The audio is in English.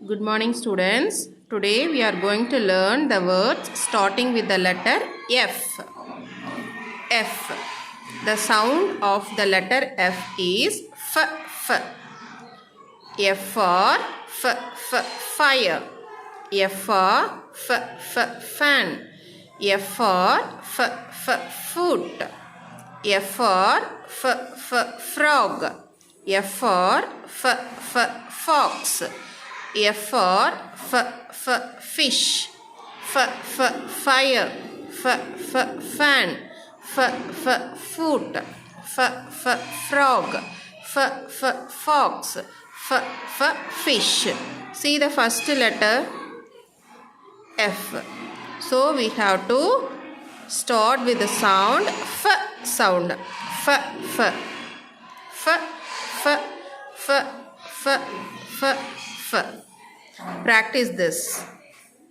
Good morning, students. Today we are going to learn the words starting with the letter F. F. The sound of the letter F is F. F. F for fire. F for fan. F for foot. F for frog. F for fox. F for fish. Fire. Fan. Foot. Frog. Fox. Fish. See the first letter F. So we have to start with the sound F sound. F. Practice this.